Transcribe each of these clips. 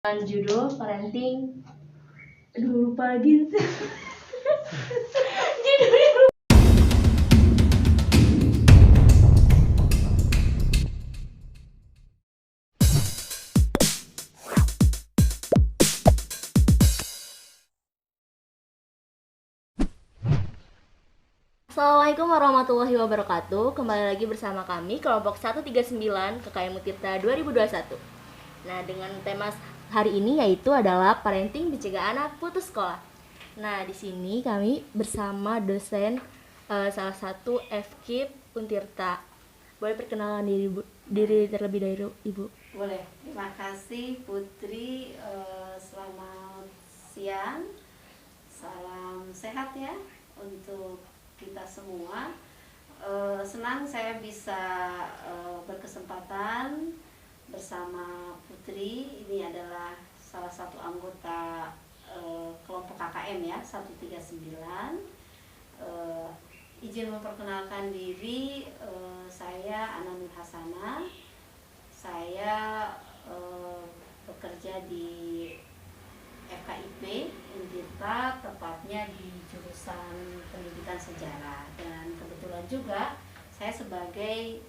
Judul parenting. Aduh, lupa lagi. Judulnya. Assalamualaikum warahmatullahi wabarakatuh. Kembali lagi bersama kami kelompok 139 KKM Mutirta 2021. Nah, dengan tema hari ini yaitu adalah parenting mencegah anak putus sekolah. Nah, di sini kami bersama dosen salah satu FKIP Untirta. Boleh perkenalan diri terlebih dahulu, Ibu? Boleh. Terima kasih Putri. Selamat siang. Salam sehat ya untuk kita semua. Senang saya bisa berkesempatan bersama Putri. Ini adalah salah satu anggota kelompok KKM ya 139. Izin memperkenalkan diri, saya Ana Nur Hasanah. Saya bekerja di FKIP Untirta, tepatnya di jurusan pendidikan sejarah, dan kebetulan juga saya sebagai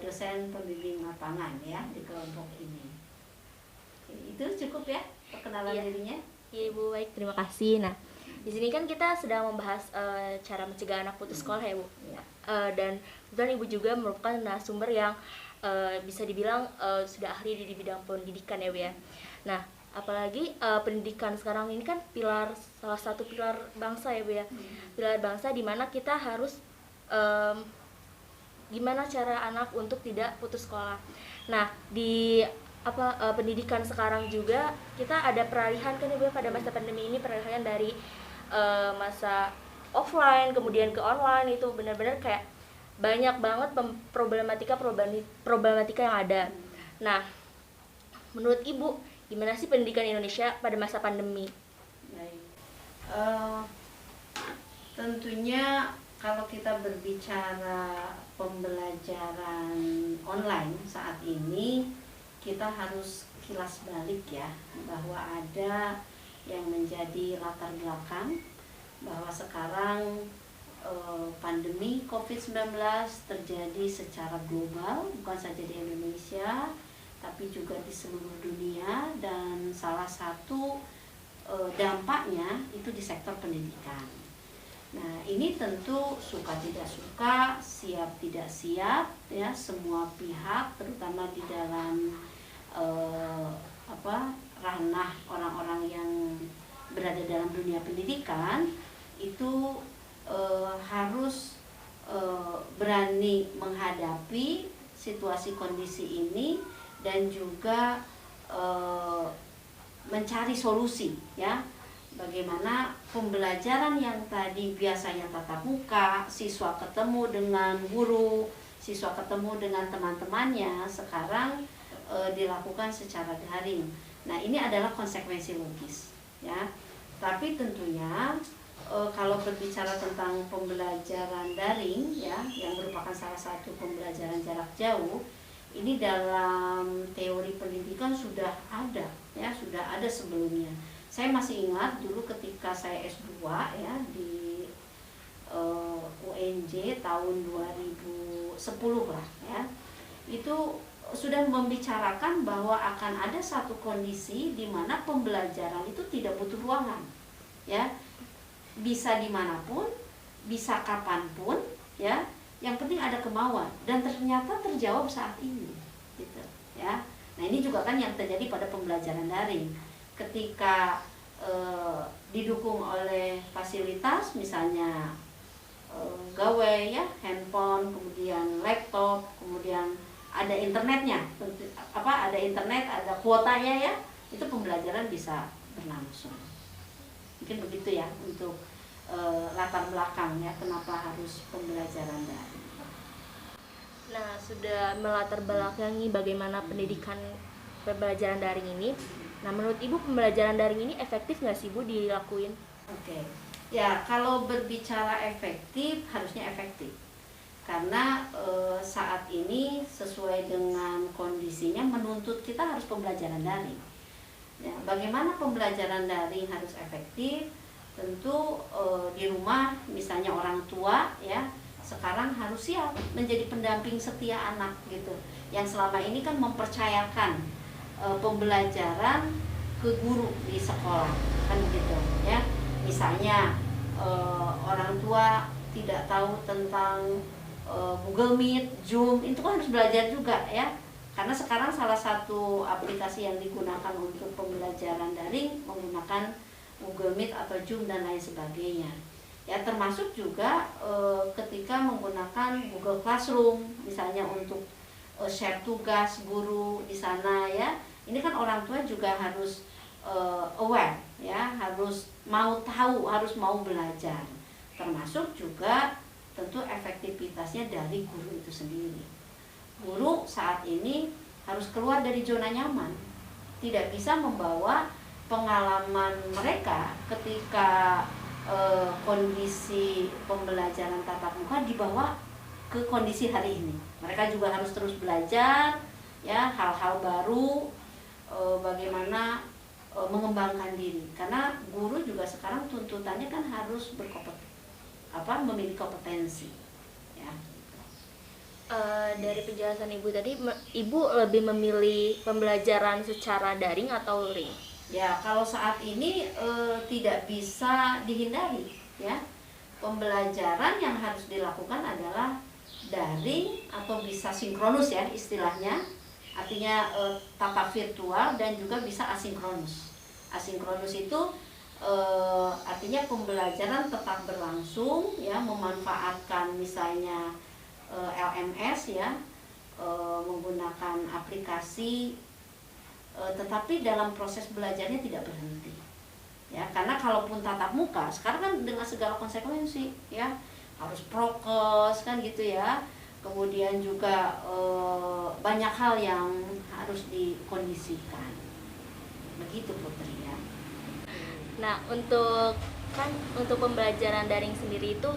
dosen pembimbing lapangan ya di kelompok ini. Itu cukup ya perkenalan dirinya. Iya Ibu, baik, terima kasih. Nah, di sini kan kita sedang membahas cara mencegah anak putus sekolah ya Bu. Ya. Dan kebetulan Ibu juga merupakan narasumber yang bisa dibilang sudah ahli di bidang pendidikan ya Bu ya. Nah, apalagi pendidikan sekarang ini kan salah satu pilar bangsa ya Bu ya. Pilar bangsa di mana kita harus gimana cara anak untuk tidak putus sekolah. Nah, di pendidikan sekarang juga kita ada peralihan kan Ibu pada masa pandemi ini, peralihan dari masa offline kemudian ke online. Itu benar-benar kayak banyak banget problematika yang ada. Nah, menurut Ibu gimana sih pendidikan Indonesia pada masa pandemi? Baik. Tentunya kalau kita berbicara pembelajaran online saat ini, kita harus kilas balik ya, bahwa ada yang menjadi latar belakang bahwa sekarang pandemi COVID-19 terjadi secara global, bukan saja di Indonesia tapi juga di seluruh dunia, dan salah satu dampaknya itu di sektor pendidikan. Nah, ini tentu suka tidak suka, siap tidak siap ya, semua pihak terutama di dalam ranah orang-orang yang berada dalam dunia pendidikan itu harus berani menghadapi situasi kondisi ini dan juga mencari solusi ya, bagaimana pembelajaran yang tadi biasanya tatap muka, siswa ketemu dengan guru, siswa ketemu dengan teman-temannya, sekarang dilakukan secara daring. Nah, ini adalah konsekuensi logis ya. Tapi tentunya kalau berbicara tentang pembelajaran daring ya, yang merupakan salah satu pembelajaran jarak jauh, ini dalam teori pendidikan sudah ada ya, sudah ada sebelumnya. Saya masih ingat dulu ketika saya S2 ya di UNJ tahun 2010 lah ya, itu sudah membicarakan bahwa akan ada satu kondisi di mana pembelajaran itu tidak butuh ruangan ya, bisa dimanapun, bisa kapanpun ya, yang penting ada kemauan, dan ternyata terjawab saat ini gitu ya. Nah, ini juga kan yang terjadi pada pembelajaran daring ketika didukung oleh fasilitas, misalnya gawai ya, handphone, kemudian laptop, kemudian ada internetnya, ada internet, ada kuotanya ya, itu pembelajaran bisa berlangsung. Mungkin begitu ya untuk latar belakang ya, kenapa harus pembelajaran daring. Nah, sudah melatar belakangi bagaimana pendidikan pembelajaran daring ini. Nah, menurut Ibu pembelajaran daring ini efektif nggak sih Bu dilakuin? Oke. Ya, kalau berbicara efektif, harusnya efektif. Karena saat ini sesuai dengan kondisinya menuntut kita harus pembelajaran daring. Ya, bagaimana pembelajaran daring harus efektif? Tentu di rumah misalnya orang tua ya sekarang harus siap menjadi pendamping setia anak gitu. Yang selama ini kan mempercayakan pembelajaran ke guru di sekolah kan gitu ya. Misalnya orang tua tidak tahu tentang Google Meet, Zoom, itu kan harus belajar juga ya. Karena sekarang salah satu aplikasi yang digunakan untuk pembelajaran daring menggunakan Google Meet atau Zoom dan lain sebagainya. Ya termasuk juga ketika menggunakan Google Classroom misalnya untuk share tugas guru di sana ya. Ini kan orang tua juga harus aware ya, harus mau tahu, harus mau belajar. Termasuk juga tentu efektivitasnya dari guru itu sendiri. Guru saat ini harus keluar dari zona nyaman, tidak bisa membawa pengalaman mereka ketika kondisi pembelajaran tatap muka dibawa ke kondisi hari ini. Mereka juga harus terus belajar ya hal-hal baru, bagaimana mengembangkan diri, karena guru juga sekarang tuntutannya kan harus memiliki kompetensi ya. Dari penjelasan ibu tadi, ibu lebih memilih pembelajaran secara daring atau luring? Ya kalau saat ini tidak bisa dihindari ya, pembelajaran yang harus dilakukan adalah daring atau bisa sinkronus ya istilahnya, artinya tatap virtual dan juga bisa asinkronus. Asinkronus itu artinya pembelajaran tetap berlangsung ya, memanfaatkan misalnya LMS ya, menggunakan aplikasi, tetapi dalam proses belajarnya tidak berhenti ya, karena kalaupun tatap muka sekarang kan dengan segala konsekuensi ya, harus prokes kan gitu ya, kemudian juga banyak hal yang harus dikondisikan begitu Putri ya. Nah, untuk pembelajaran daring sendiri itu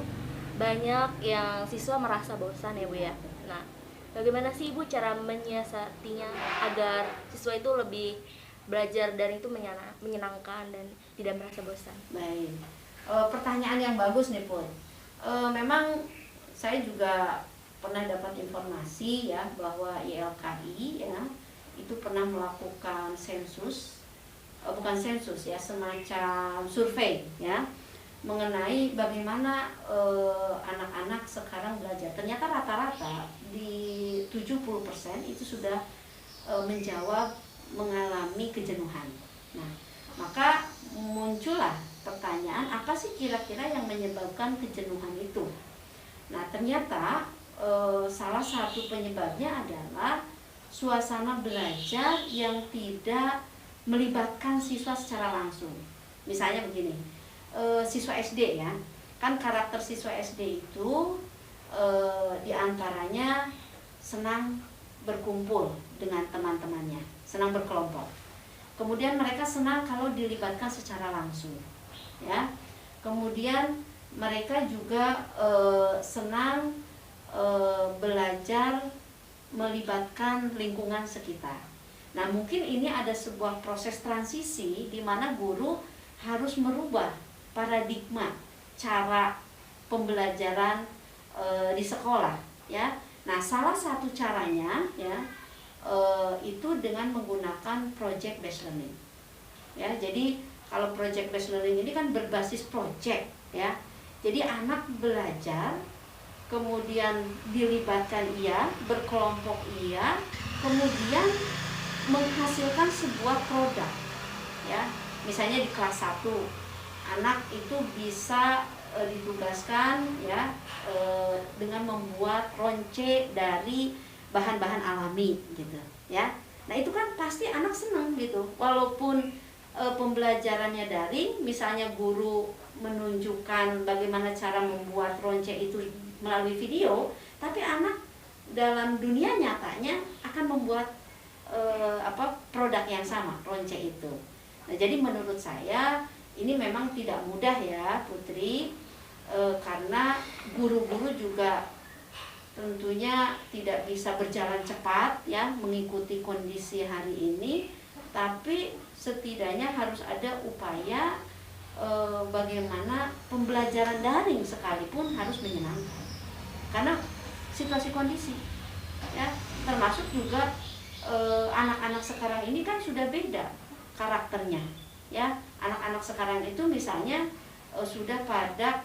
banyak yang siswa merasa bosan ya Bu ya. Nah, bagaimana sih Ibu cara menyiasatinya agar siswa itu lebih belajar daring itu menyenangkan dan tidak merasa bosan? Baik, pertanyaan yang bagus nih Put. Memang saya juga pernah dapat informasi ya bahwa YLKI ya itu pernah melakukan sensus, bukan sensus ya, semacam survei ya mengenai bagaimana anak-anak sekarang belajar. Ternyata rata-rata di 70% itu sudah menjawab mengalami kejenuhan. Nah, maka muncullah pertanyaan, apa sih kira-kira yang menyebabkan kejenuhan itu? Nah, ternyata salah satu penyebabnya adalah suasana belajar yang tidak melibatkan siswa secara langsung. Misalnya begini, siswa SD ya, kan karakter siswa SD itu diantaranya senang berkumpul dengan teman-temannya, senang berkelompok. Kemudian mereka senang kalau dilibatkan secara langsung, ya. Kemudian mereka juga senang belajar melibatkan lingkungan sekitar. Nah, mungkin ini ada sebuah proses transisi di mana guru harus merubah paradigma cara pembelajaran di sekolah, ya. Nah, salah satu caranya ya itu dengan menggunakan project based learning. Ya, jadi kalau project based learning ini kan berbasis project, ya. Jadi anak belajar, kemudian dilibatkan berkelompok kemudian menghasilkan sebuah produk, ya. Misalnya di kelas 1 anak itu bisa ditugaskan ya dengan membuat ronce dari bahan-bahan alami gitu ya. Nah, itu kan pasti anak senang gitu, walaupun pembelajarannya daring, misalnya guru menunjukkan bagaimana cara membuat ronce itu melalui video, tapi anak dalam dunia nyatanya akan membuat produk yang sama, ronce itu. Nah, jadi menurut saya ini memang tidak mudah ya Putri, karena guru-guru juga tentunya tidak bisa berjalan cepat ya mengikuti kondisi hari ini, tapi setidaknya harus ada upaya bagaimana pembelajaran daring sekalipun harus menyenangkan, karena situasi kondisi, ya, termasuk juga anak-anak sekarang ini kan sudah beda karakternya, ya. Anak-anak sekarang itu misalnya sudah pada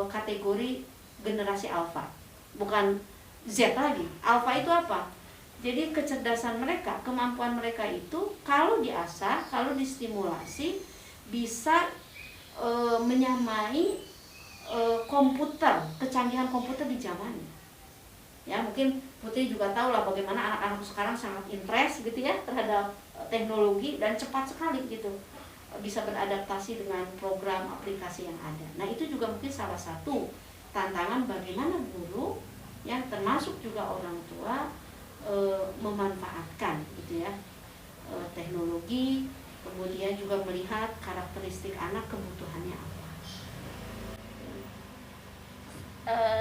kategori generasi alfa, bukan Z lagi. Alfa itu apa? Jadi kecerdasan mereka, kemampuan mereka itu kalau diasah, kalau distimulasi bisa menyamai komputer, kecanggihan komputer di zamannya. Ya, mungkin Putri juga tahu lah bagaimana anak-anak sekarang sangat interest gitu ya terhadap teknologi dan cepat sekali gitu bisa beradaptasi dengan program aplikasi yang ada. Nah, itu juga mungkin salah satu tantangan bagaimana guru yang termasuk juga orang tua memanfaatkan gitu ya teknologi, kemudian juga melihat karakteristik anak, kebutuhannya apa.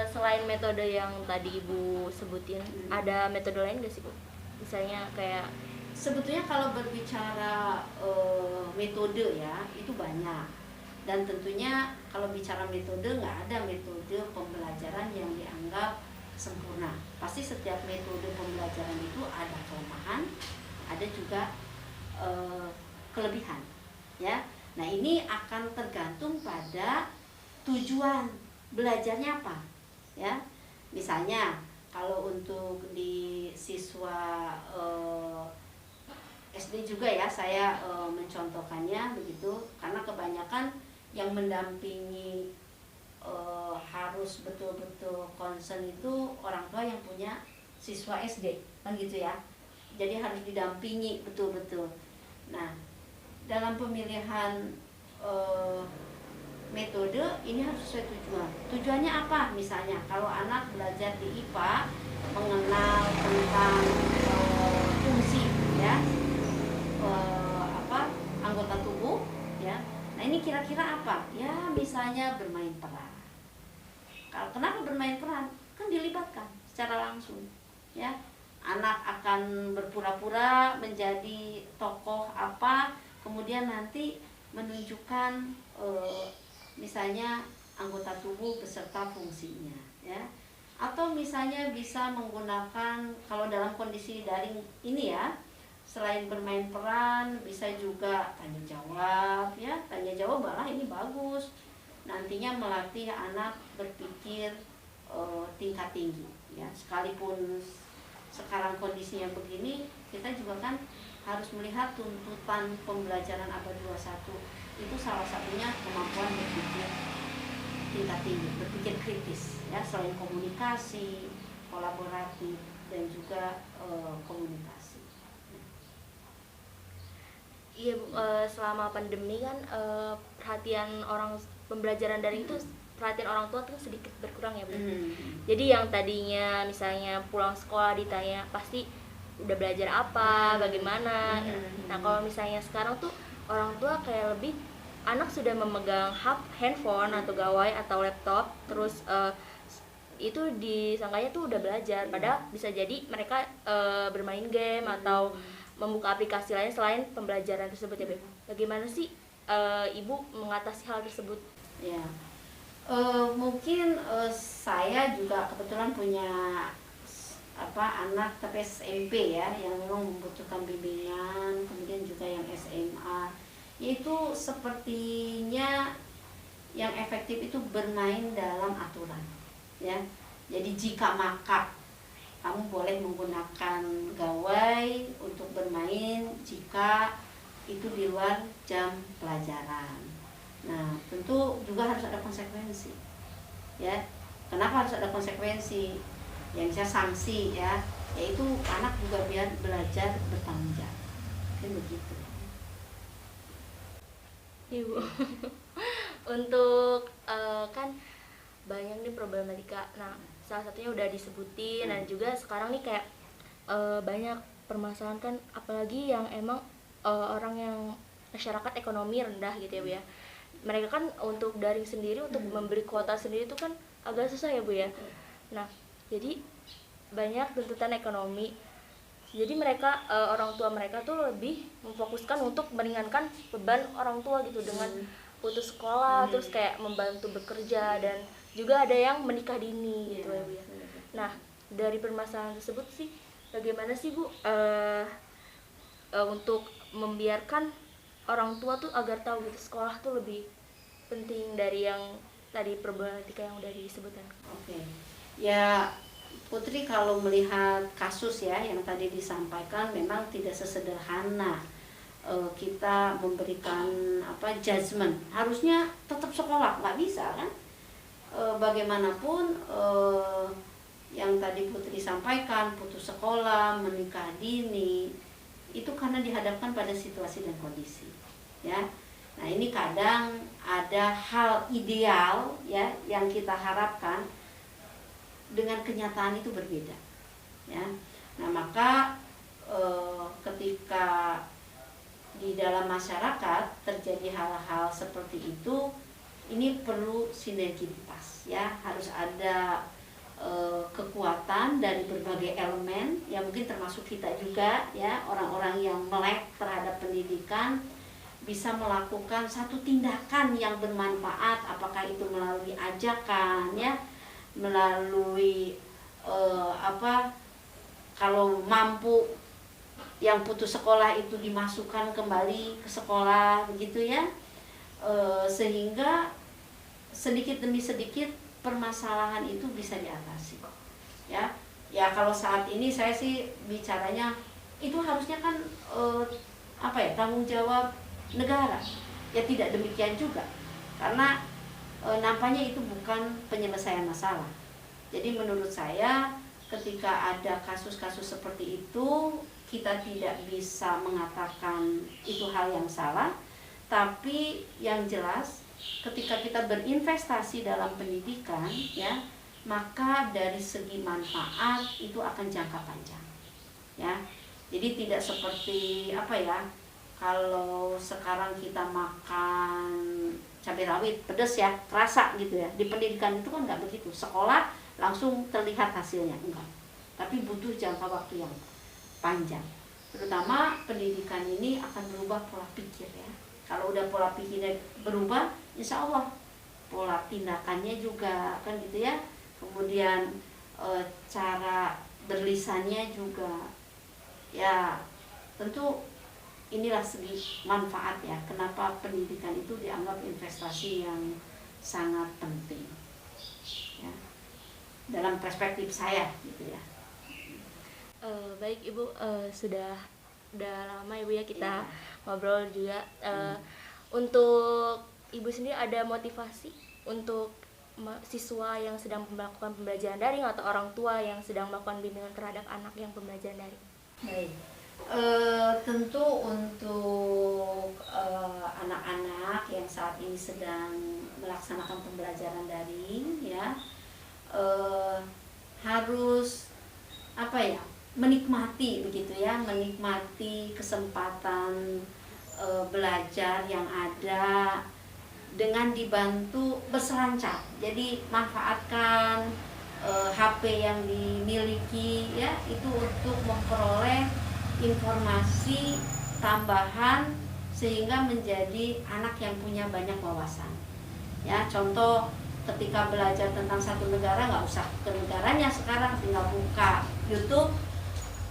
Selain metode yang tadi Ibu sebutin, ada metode lain nggak sih Bu? Misalnya kayak sebetulnya kalau berbicara metode ya itu banyak, dan tentunya kalau bicara metode nggak ada metode pembelajaran yang dianggap sempurna. Pasti setiap metode pembelajaran itu ada kelemahan, ada juga kelebihan, ya. Nah, ini akan tergantung pada tujuan belajarnya apa, ya. Misalnya kalau untuk di siswa SD juga ya saya mencontohkannya begitu, karena kebanyakan yang mendampingi harus betul-betul concern itu orang tua yang punya siswa SD kan gitu ya, jadi harus didampingi betul-betul. Nah, dalam pemilihan metode ini harus sesuai tujuan. Tujuannya apa? Misalnya kalau anak belajar di IPA mengenal tentang fungsi ya anggota tubuh ya. Nah, ini kira-kira apa? Ya, misalnya bermain peran. Kalau kenapa bermain peran? Kan dilibatkan secara langsung ya. Anak akan berpura-pura menjadi tokoh apa, kemudian nanti menunjukkan misalnya anggota tubuh beserta fungsinya ya. Atau misalnya bisa menggunakan kalau dalam kondisi daring ini ya, selain bermain peran bisa juga tanya jawab ya. Tanya jawab malah ini bagus, nantinya melatih anak berpikir tingkat tinggi ya. Sekalipun sekarang kondisinya begini, kita juga kan harus melihat tuntutan pembelajaran abad 21 itu salah satunya kemampuan berpikir tingkat tinggi, berpikir kritis ya, selain komunikasi, kolaboratif dan juga komunikasi. iya Bu, selama pandemi kan perhatian orang pembelajaran daring itu perhatian orang tua tuh sedikit berkurang ya Bu. Jadi yang tadinya misalnya pulang sekolah ditanya pasti udah belajar apa, bagaimana. Nah, kalau misalnya sekarang tuh orang tua kayak lebih anak sudah memegang handphone atau gawai atau laptop, terus itu disangkanya tuh udah belajar, padahal bisa jadi mereka bermain game atau membuka aplikasi lain selain pembelajaran tersebut ya Bu. Bagaimana sih Ibu mengatasi hal tersebut? Ya, mungkin saya juga kebetulan punya anak tapi SMP ya, yang memang membutuhkan bimbingan, kemudian juga yang SMA. Itu sepertinya yang efektif itu bermain dalam aturan ya. Jadi jika maka kamu boleh menggunakan gawai untuk bermain jika itu di luar jam pelajaran. Nah, tentu juga harus ada konsekuensi ya. Kenapa harus ada konsekuensi? Ya, misalnya sanksi ya, yaitu anak juga biar belajar bertanggung jawab kan begitu. Ibu untuk kan banyak nih problematika. Nah, salah satunya udah disebutin dan juga sekarang nih kayak banyak permasalahan kan, apalagi yang emang orang yang masyarakat ekonomi rendah gitu ya Bu ya. Mereka kan untuk daring sendiri, untuk membeli kuota sendiri itu kan agak susah ya Bu ya. Nah, jadi banyak tuntutan ekonomi. Jadi mereka orang tua mereka tuh lebih memfokuskan untuk meringankan beban orang tua gitu dengan putus sekolah, terus kayak membantu bekerja, dan juga ada yang menikah dini gitu ya Bu ya. Nah, dari permasalahan tersebut sih bagaimana sih Bu untuk membiarkan orang tua tuh agar tahu gitu sekolah tuh lebih penting dari yang tadi problematika yang udah disebutkan. Oke. Ya, Putri kalau melihat kasus ya yang tadi disampaikan memang tidak sesederhana kita memberikan judgement. Harusnya tetap sekolah, nggak bisa kan? Bagaimanapun yang tadi Putri sampaikan, putus sekolah, menikah dini, itu karena dihadapkan pada situasi dan kondisi, ya. Nah, ini kadang ada hal ideal ya yang kita harapkan dengan kenyataan itu berbeda, ya. Nah, maka ketika di dalam masyarakat terjadi hal-hal seperti itu, ini perlu sinergitas, ya. Harus ada kekuatan dari berbagai elemen, ya mungkin termasuk kita juga, ya, orang-orang yang melek terhadap pendidikan bisa melakukan satu tindakan yang bermanfaat, apakah itu melalui ajakan, ya, melalui kalau mampu yang putus sekolah itu dimasukkan kembali ke sekolah begitu ya, sehingga sedikit demi sedikit permasalahan itu bisa diatasi, ya. Ya, kalau saat ini saya sih bicaranya itu harusnya kan tanggung jawab negara. Ya, tidak demikian juga, karena nampaknya itu bukan penyelesaian masalah. Jadi menurut saya ketika ada kasus-kasus seperti itu, kita tidak bisa mengatakan itu hal yang salah, tapi yang jelas ketika kita berinvestasi dalam pendidikan, ya, maka dari segi manfaat itu akan jangka panjang, ya. Jadi tidak seperti kalau sekarang kita makan cabai rawit pedas ya, terasa gitu ya. Di pendidikan itu kan nggak begitu, sekolah langsung terlihat hasilnya, enggak, tapi butuh jangka waktu yang panjang. Terutama pendidikan ini akan berubah pola pikir, ya. Kalau udah pola pikirnya berubah, insya Allah pola tindakannya juga kan gitu ya. Kemudian cara berlisannya juga, ya tentu inilah segi manfaat, ya. Kenapa pendidikan itu dianggap investasi yang sangat penting, ya, dalam perspektif saya gitu ya. Baik Ibu, sudah lama Ibu ya kita ngobrol juga. Untuk Ibu sendiri ada motivasi untuk siswa yang sedang melakukan pembelajaran daring atau orang tua yang sedang melakukan bimbingan terhadap anak yang pembelajaran daring? Baik. Tentu untuk anak-anak yang saat ini sedang melaksanakan pembelajaran daring, ya, harus menikmati begitu ya, menikmati kesempatan belajar yang ada dengan dibantu berselancar. Jadi manfaatkan HP yang dimiliki, ya, itu untuk memperoleh informasi tambahan sehingga menjadi anak yang punya banyak wawasan, ya. Contoh, ketika belajar tentang satu negara nggak usah ke negaranya, sekarang tinggal buka YouTube,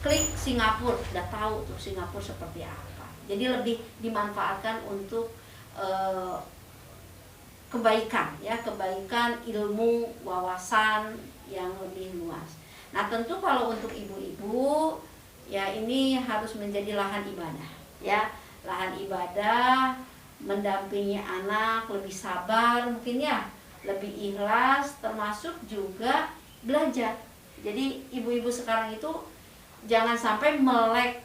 klik Singapura, udah tahu tuh Singapura seperti apa. Jadi lebih dimanfaatkan untuk kebaikan, ya, kebaikan ilmu, wawasan yang lebih luas. Nah, tentu kalau untuk ibu-ibu, ya, ini harus menjadi lahan ibadah, ya, lahan ibadah, mendampingi anak, lebih sabar mungkin, ya, lebih ikhlas, termasuk juga belajar. Jadi ibu-ibu sekarang itu jangan sampai melek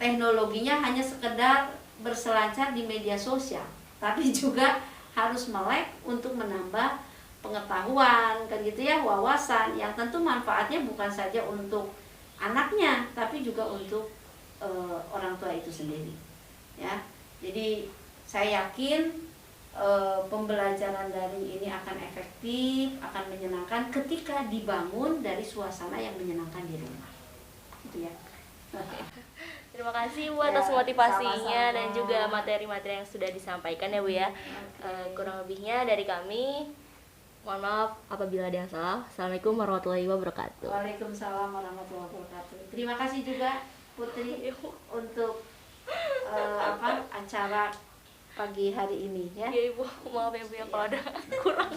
teknologinya hanya sekedar berselancar di media sosial, tapi juga harus melek untuk menambah pengetahuan kan gitu ya, wawasan yang tentu manfaatnya bukan saja untuk anaknya tapi juga untuk orang tua itu sendiri, ya. Jadi saya yakin pembelajaran daring ini akan efektif, akan menyenangkan ketika dibangun dari suasana yang menyenangkan di rumah, gitu ya. Terima kasih Bu atas Ya, motivasinya sama-sama. dan juga materi-materi yang sudah disampaikan ya Bu ya. Kurang lebihnya dari kami, mohon maaf apabila ada yang salah. Assalamualaikum warahmatullahi wabarakatuh. Waalaikumsalam warahmatullahi wabarakatuh. Terima kasih juga Putri untuk acara pagi hari ini ya. Ya Ibu, maaf ya Bu ya kalau ada kurang.